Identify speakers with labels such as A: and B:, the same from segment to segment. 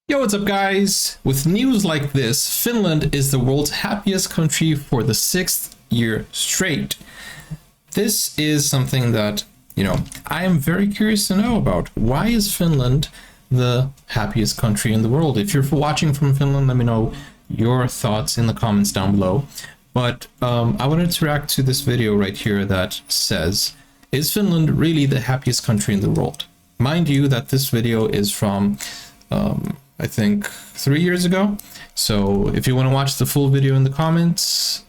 A: Yo, what's up guys? With news like this, Finland is the world's happiest country for the 6th year straight. This is something that, I am very curious to know about. Why is Finland the happiest country in the world? If you're watching from Finland, let me know your thoughts in the comments down below. But I wanted to react to this video right here that says, is Finland really the happiest country in the world? Mind you that this video is from I think 3 years ago. So if you want to watch the full video in the comments,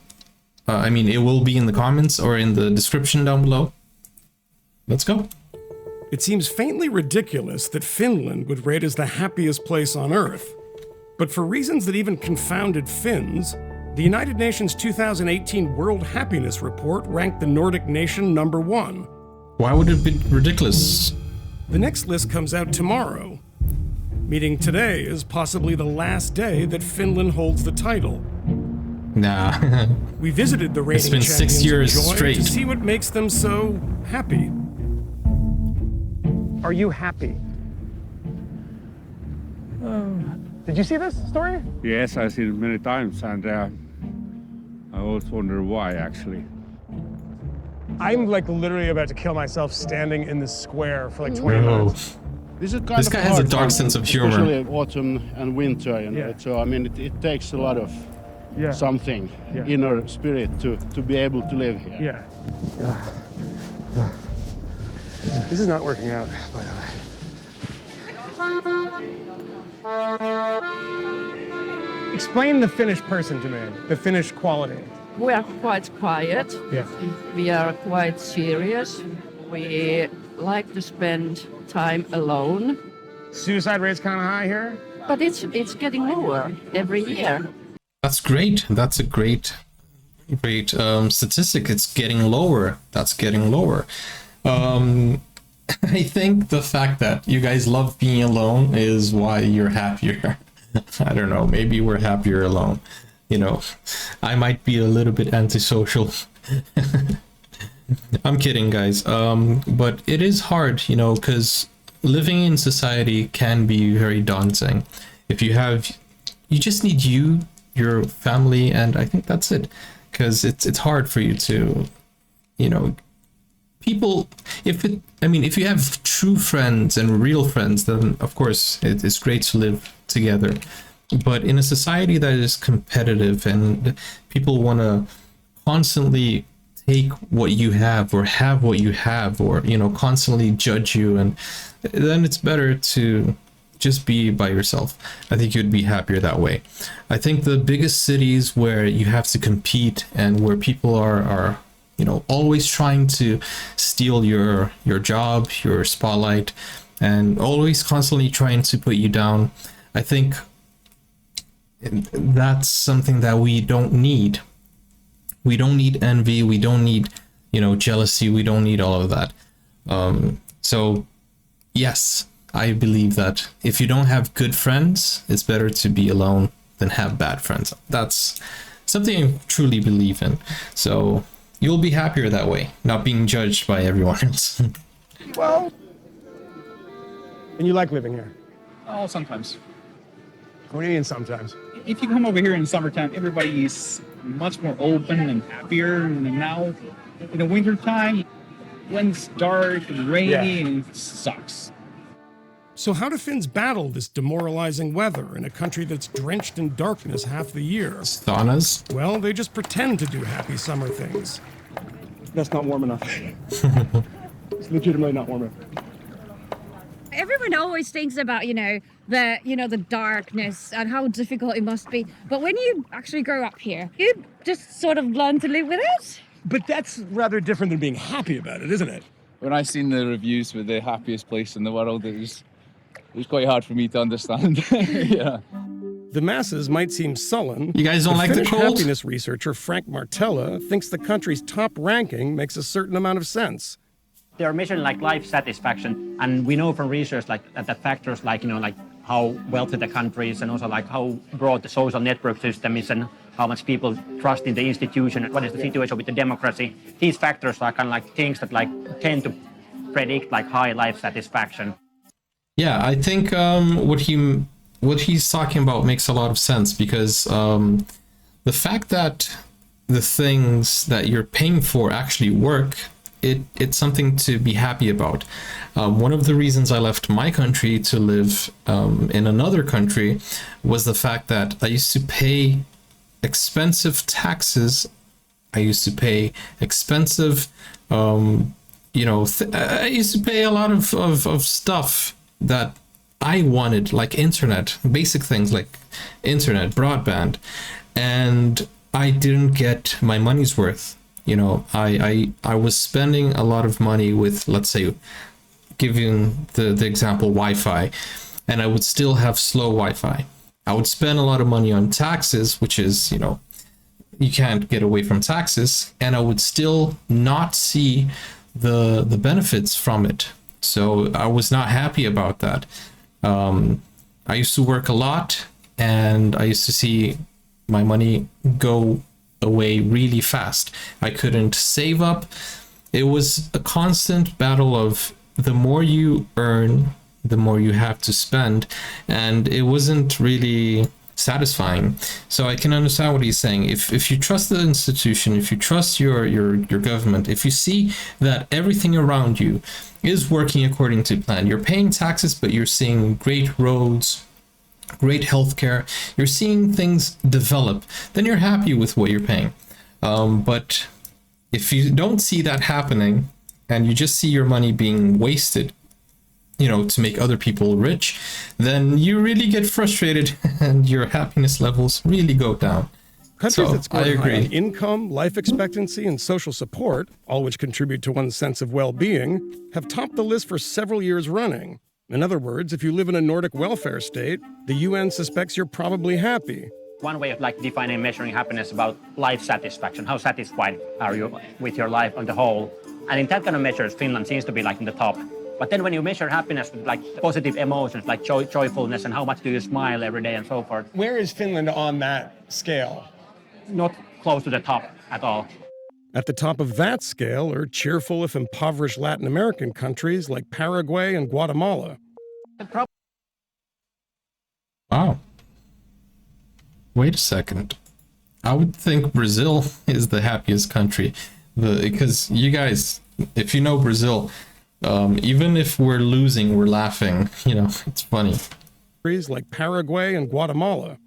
A: it will be in the comments or in the description down below. Let's go.
B: It seems faintly ridiculous that Finland would rate as the happiest place on Earth. But for reasons that even confounded Finns, the United Nations 2018 World Happiness Report ranked the Nordic nation #1.
A: Why would it be ridiculous?
B: The next list comes out tomorrow, meaning today is possibly the last day that Finland holds the title.
A: Nah.
B: We visited the reigning
A: It's been 6 years straight
B: to see what makes them so happy. Are you happy? Did you see this story?
C: Yes, I've seen it many times, and I always wonder why, actually.
B: I'm literally about to kill myself standing in this square for 20
A: No.
B: minutes.
A: This guy has a dark sense of humor.
D: Especially autumn and winter, So it takes a lot of something, inner spirit to be able to live here.
B: Yeah. This is not working out, by the way. Explain the Finnish person to me, the Finnish quality.
E: We are quite quiet.
B: Yeah.
E: We are quite serious. We like to spend time alone.
B: Suicide rate's kind of high here.
E: But it's getting lower every year.
A: That's great. That's a great statistic. It's getting lower. That's getting lower. I think the fact that you guys love being alone is why you're happier. I don't know. Maybe we're happier alone. I might be a little bit antisocial. I'm kidding, guys. But it is hard, because living in society can be very daunting. You just need your family, and I think that's it. Because it's hard for you to, people, if you have true friends and real friends, then of course it's great to live together. But in a society that is competitive and people want to constantly take what you have what you have, or constantly judge you, and then it's better to just be by yourself. I think you'd be happier that way. I think the biggest cities where you have to compete and where people are always trying to steal your job, your spotlight, and always constantly trying to put you down, I think that's something that we don't need. We don't need envy. We don't need, jealousy. We don't need all of that. So yes, I believe that if you don't have good friends, it's better to be alone than have bad friends. That's something I truly believe in. So you'll be happier that way, not being judged by everyone else.
B: Well, and you like living here?
F: Oh, sometimes.
B: What do you mean sometimes?
F: If you come over here in summertime, everybody is much more open and happier. And now, in the wintertime, when it's dark and rainy, and it sucks.
B: So how do Finns battle this demoralizing weather in a country that's drenched in darkness half the year?
A: Saunas?
B: Well, they just pretend to do happy summer things. That's not warm enough. It's legitimately not warm enough.
G: Everyone always thinks about, the darkness and how difficult it must be. But when you actually grow up here, you just sort of learn to live with it.
B: But that's rather different than being happy about it, isn't it?
H: When I seen the reviews with the happiest place in the world, it was quite hard for me to understand. Yeah.
B: The masses might seem sullen.
A: You guys don't like the
B: Finnish
A: cold?
B: happiness researcher Frank Martella thinks the country's top ranking makes a certain amount of sense.
I: They are measuring life satisfaction, and we know from research that factors like how wealthy the country is, and also how broad the social network system is, and how much people trust in the institution, what is the situation with the democracy. These factors are kind of things that tend to predict high life satisfaction.
A: Yeah, I think what he what he's talking about makes a lot of sense, because the fact that the things that you're paying for actually work, it's something to be happy about. One of the reasons I left my country to live in another country was the fact that I used to pay expensive taxes. I used to pay expensive, I used to pay a lot of stuff that I wanted, like internet, basic things like internet, broadband, and I didn't get my money's worth. I was spending a lot of money with, let's say, giving the example, Wi-Fi, and I would still have slow Wi-Fi. I would spend a lot of money on taxes, which is, you can't get away from taxes, and I would still not see the benefits from it. So I was not happy about that. I used to work a lot, and I used to see my money go away really fast. I couldn't save up. It was a constant battle of the more you earn, the more you have to spend, and it wasn't really satisfying. So I can understand what he's saying. If you trust the institution, if you trust your government, if you see that everything around you is working according to plan, you're paying taxes, but you're seeing great roads, great healthcare, you're seeing things develop, then you're happy with what you're paying. But if you don't see that happening, and you just see your money being wasted, to make other people rich, then you really get frustrated and your happiness levels really go down.
B: Countries that score high on income, life expectancy, and social support, all which contribute to one's sense of well-being, have topped the list for several years running. In other words, if you live in a Nordic welfare state, the UN suspects you're probably happy.
I: One way of defining and measuring happiness about life satisfaction. How satisfied are you with your life on the whole? And in that kind of measures, Finland seems to be in the top. But then when you measure happiness with positive emotions, like joyfulness, and how much do you smile every day and so forth.
B: Where is Finland on that scale?
I: Not close to the top at all.
B: At the top of that scale are cheerful if impoverished Latin American countries like Paraguay and Guatemala.
A: Wow. Wait a second. I would think Brazil is the happiest country. Because you guys, if you know Brazil, even if we're losing, we're laughing. It's funny.
B: Countries like Paraguay and Guatemala.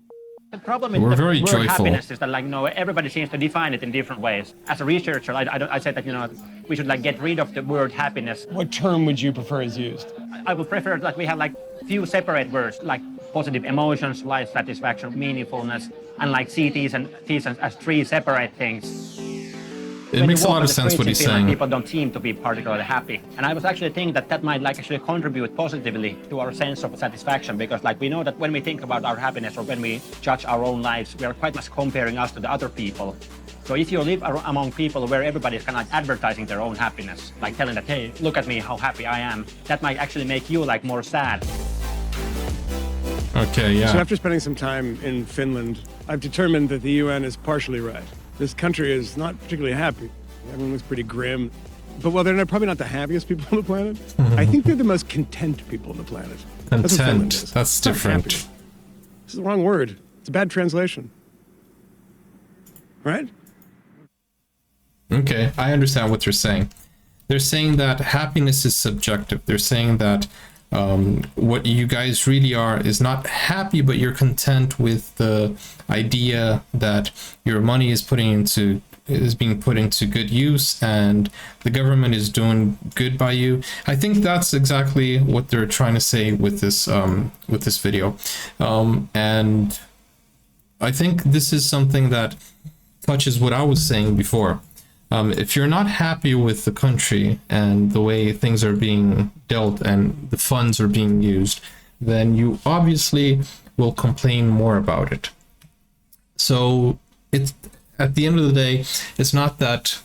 I: The problem with the word happiness is that everybody seems to define it in different ways. As a researcher, I said that we should get rid of the word happiness.
B: What term would you prefer is used?
I: I would prefer that we have few separate words, like positive emotions, life satisfaction, meaningfulness, and see these as three separate things.
A: It makes a lot of sense what he's saying.
I: People don't seem to be particularly happy. And I was actually thinking that might actually contribute positively to our sense of satisfaction, because we know that when we think about our happiness or when we judge our own lives, we are quite much comparing us to the other people. So if you live among people where everybody is kind of advertising their own happiness, telling that, hey, look at me, how happy I am, that might actually make you more sad.
A: Okay, yeah.
B: So after spending some time in Finland, I've determined that the UN is partially right. This country is not particularly happy. Everyone looks pretty grim. But while they're probably not the happiest people on the planet, I think they're the most content people on the planet.
A: Content, that's different.
B: This is the wrong word. It's a bad translation. Right?
A: Okay, I understand what they're saying. They're saying that happiness is subjective. They're saying that what you guys really are is not happy, but you're content with the idea that your money is being put into good use and the government is doing good by you. I think that's exactly what they're trying to say with this video, and I think this is something that touches what I was saying before. If you're not happy with the country and the way things are being dealt and the funds are being used, then you obviously will complain more about it. So it's, at the end of the day, it's not that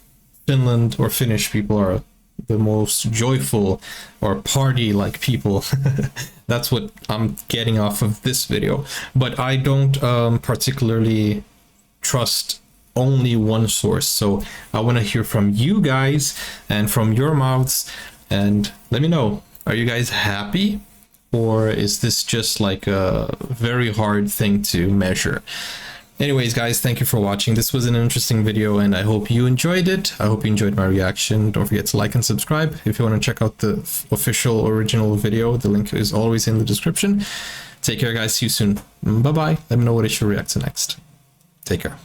A: Finland or Finnish people are the most joyful or party-like people. That's what I'm getting off of this video. But I don't particularly trust only one source. So I want to hear from you guys and from your mouths, and let me know, are you guys happy or is this just like a very hard thing to measure? Anyways, guys, thank you for watching. This was an interesting video and I hope you enjoyed it. I hope you enjoyed my reaction. Don't forget to like and subscribe. If you want to check out the official original video, the link is always in the description. Take care, guys. See you soon. Bye-bye. Let me know what I should react to next. Take care.